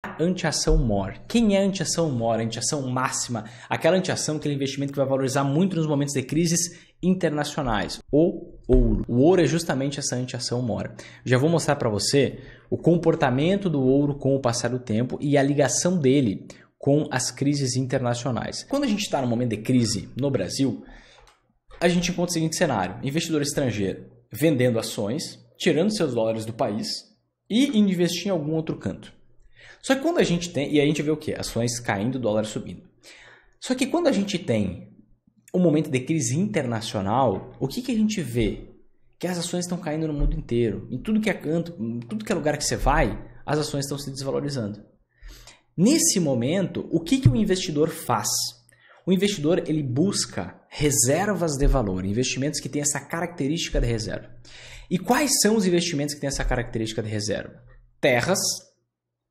Anteação MOR. Quem é anteação MOR? Anteação máxima. Aquela anteação, aquele investimento que vai valorizar muito nos momentos de crises internacionais. O ouro. O ouro é justamente essa anteação MOR. Já vou mostrar para você o comportamento do ouro com o passar do tempo e a ligação dele com as crises internacionais. Quando a gente está no momento de crise no Brasil, a gente encontra o seguinte cenário. Investidor estrangeiro vendendo ações, tirando seus dólares do país e investir em algum outro canto. Só que quando a gente tem, e a gente vê o quê? Ações caindo, dólar subindo. Só que quando a gente tem um momento de crise internacional, o que a gente vê? Que as ações estão caindo no mundo inteiro. Em tudo que é canto, em tudo que é lugar que você vai, as ações estão se desvalorizando. Nesse momento, o que o investidor faz? O investidor ele busca reservas de valor, investimentos que têm essa característica de reserva. E quais são os investimentos que têm essa característica de reserva? Terras,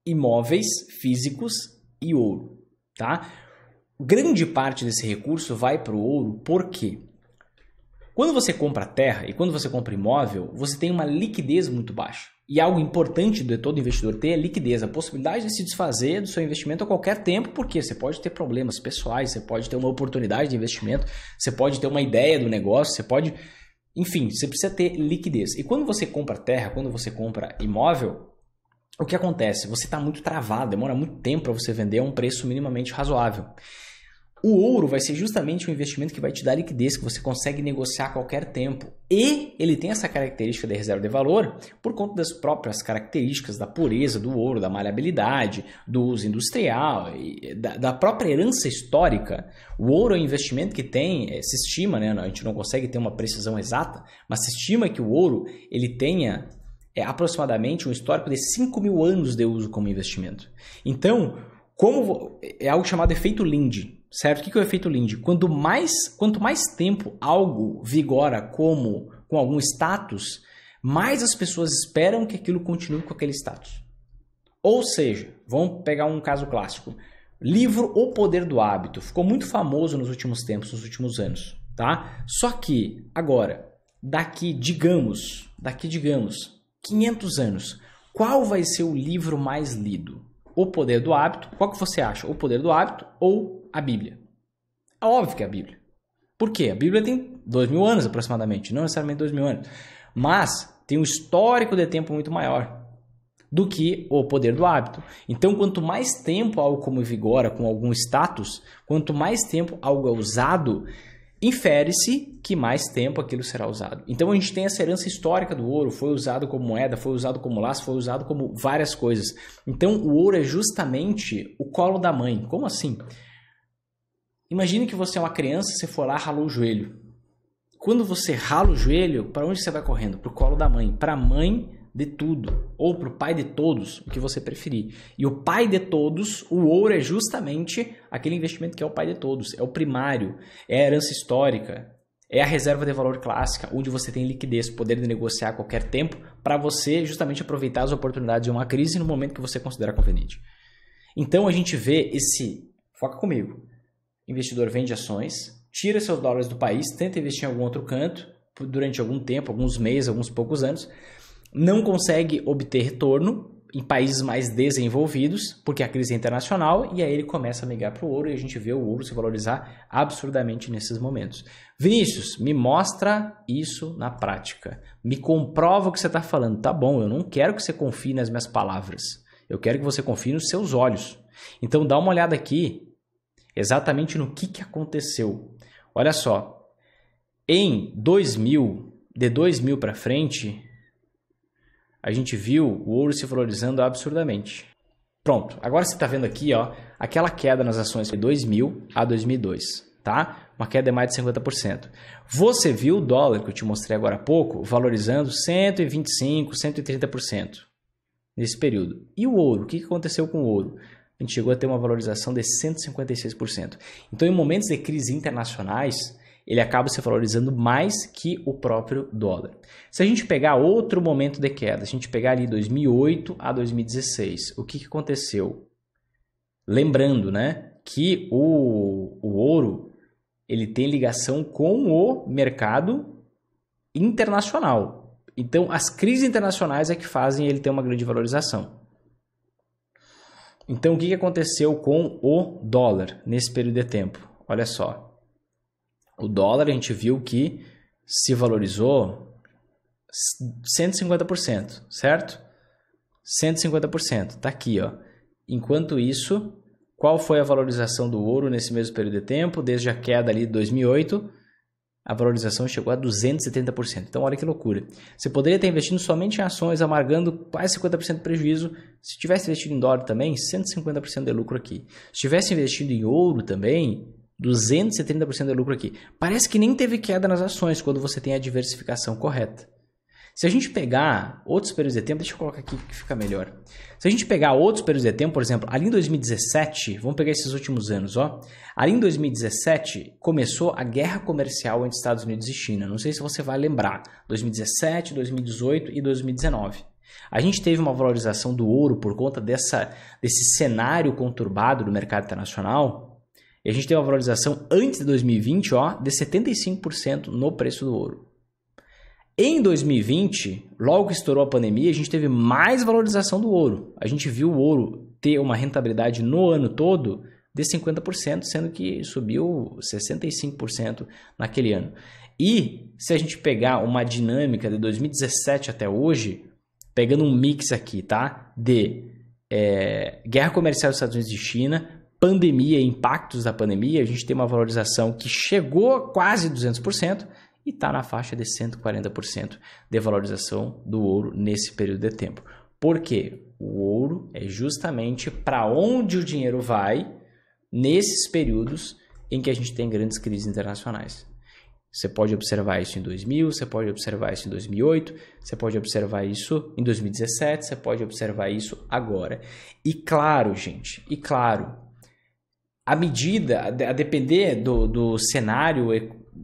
imóveis físicos e ouro, tá? Grande parte desse recurso vai para o ouro, por quê? Quando você compra terra e quando você compra imóvel, você tem uma liquidez muito baixa. E algo importante de todo investidor ter é liquidez, a possibilidade de se desfazer do seu investimento a qualquer tempo, porque você pode ter problemas pessoais, você pode ter uma oportunidade de investimento, você pode ter uma ideia do negócio, você pode... Enfim, você precisa ter liquidez. E quando você compra terra, quando você compra imóvel, o que acontece? Você está muito travado, demora muito tempo para você vender a um preço minimamente razoável. O ouro vai ser justamente um investimento que vai te dar liquidez, que você consegue negociar a qualquer tempo. E ele tem essa característica de reserva de valor por conta das próprias características da pureza do ouro, da maleabilidade, do uso industrial, da própria herança histórica. O ouro é um investimento que tem, se estima, né? A gente não consegue ter uma precisão exata, mas se estima que o ouro ele tenha aproximadamente um histórico de 5.000 anos de uso como investimento. Então, é algo chamado efeito Linde, certo? O que é o efeito Linde? Quanto mais tempo algo vigora com algum status, mais as pessoas esperam que aquilo continue com aquele status. Ou seja, vamos pegar um caso clássico. Livro O Poder do Hábito ficou muito famoso nos últimos tempos, nos últimos anos, tá? Só que agora, daqui digamos 500 anos, qual vai ser o livro mais lido? O Poder do Hábito, qual que você acha? O Poder do Hábito ou a Bíblia? É óbvio que é a Bíblia. Por quê? A Bíblia tem 2.000 anos aproximadamente, não necessariamente 2.000 anos, mas tem um histórico de tempo muito maior do que o Poder do Hábito. Então, quanto mais tempo algo como vigora, com algum status, quanto mais tempo algo é usado, infere-se que mais tempo aquilo será usado. Então a gente tem essa herança histórica do ouro, foi usado como moeda, foi usado como laço, foi usado como várias coisas. Então o ouro é justamente o colo da mãe. Como assim? Imagine que você é uma criança, você for lá, ralou o joelho. Quando você rala o joelho, para onde você vai correndo? Para o colo da mãe, para a mãe de tudo, ou para o pai de todos, o que você preferir. E o pai de todos, o ouro é justamente aquele investimento que é o pai de todos, é o primário, é a herança histórica, é a reserva de valor clássica, onde você tem liquidez, poder de negociar a qualquer tempo, para você justamente aproveitar as oportunidades de uma crise no momento que você considera conveniente. Então a gente vê foca comigo, investidor vende ações, tira seus dólares do país, tenta investir em algum outro canto, durante algum tempo, alguns meses, alguns poucos anos, não consegue obter retorno em países mais desenvolvidos, porque a crise é internacional, e aí ele começa a migrar para o ouro, e a gente vê o ouro se valorizar absurdamente nesses momentos. Vinícius, me mostra isso na prática. Me comprova o que você está falando. Tá bom, eu não quero que você confie nas minhas palavras. Eu quero que você confie nos seus olhos. Então dá uma olhada aqui, exatamente no que aconteceu. Olha só, em 2000, de 2000 para frente, a gente viu o ouro se valorizando absurdamente. Pronto, agora você está vendo aqui, ó, aquela queda nas ações de 2000 a 2002, tá? Uma queda de mais de 50%. Você viu o dólar, que eu te mostrei agora há pouco, valorizando 125%, 130% nesse período. E o ouro? O que aconteceu com o ouro? A gente chegou a ter uma valorização de 156%. Então, em momentos de crise internacionais, ele acaba se valorizando mais que o próprio dólar. Se a gente pegar outro momento de queda, se a gente pegar ali 2008 a 2016, o que aconteceu? Lembrando, né, que o ouro ele tem ligação com o mercado internacional. Então, as crises internacionais é que fazem ele ter uma grande valorização. Então, o que aconteceu com o dólar nesse período de tempo? Olha só. O dólar, a gente viu que se valorizou 150%, certo? 150%. Tá aqui, ó. Enquanto isso, qual foi a valorização do ouro nesse mesmo período de tempo? Desde a queda ali de 2008, a valorização chegou a 270%. Então, olha que loucura. Você poderia ter investido somente em ações, amargando quase 50% de prejuízo. Se tivesse investido em dólar também, 150% de lucro aqui. Se tivesse investido em ouro também, 230% de lucro aqui. Parece que nem teve queda nas ações quando você tem a diversificação correta. Se a gente pegar outros períodos de tempo, deixa eu colocar aqui que fica melhor. Se a gente pegar outros períodos de tempo, por exemplo, ali em 2017, vamos pegar esses últimos anos, ó. Ali em 2017 começou a guerra comercial entre Estados Unidos e China. Não sei se você vai lembrar, 2017, 2018 e 2019. A gente teve uma valorização do ouro por conta desse cenário conturbado do mercado internacional. E a gente teve uma valorização antes de 2020, ó, de 75% no preço do ouro. Em 2020, logo que estourou a pandemia, a gente teve mais valorização do ouro. A gente viu o ouro ter uma rentabilidade no ano todo de 50%, sendo que subiu 65% naquele ano. E se a gente pegar uma dinâmica de 2017 até hoje, pegando um mix aqui, tá? De guerra comercial dos Estados Unidos e China, pandemia e impactos da pandemia, a gente tem uma valorização que chegou a quase 200%, e está na faixa de 140% de valorização do ouro nesse período de tempo. Por quê? O ouro é justamente para onde o dinheiro vai nesses períodos em que a gente tem grandes crises internacionais. Você pode observar isso em 2000, você pode observar isso em 2008, você pode observar isso em 2017, você pode observar isso agora. E claro, gente, a depender do cenário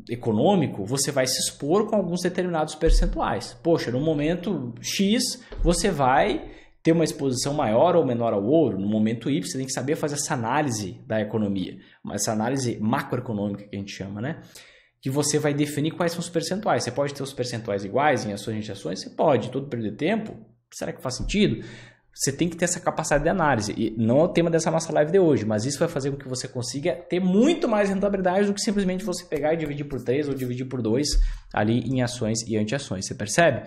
econômico, você vai se expor com alguns determinados percentuais. Poxa, no momento X, você vai ter uma exposição maior ou menor ao ouro. No momento Y, você tem que saber fazer essa análise da economia, essa análise macroeconômica que a gente chama, né? Que você vai definir quais são os percentuais. Você pode ter os percentuais iguais em ações e ações? Você pode, todo período de tempo. Será que faz sentido? Você tem que ter essa capacidade de análise. E não é o tema dessa nossa live de hoje, mas isso vai fazer com que você consiga ter muito mais rentabilidade do que simplesmente você pegar e dividir por 3 ou dividir por 2 ali em ações e anti-ações. Você percebe?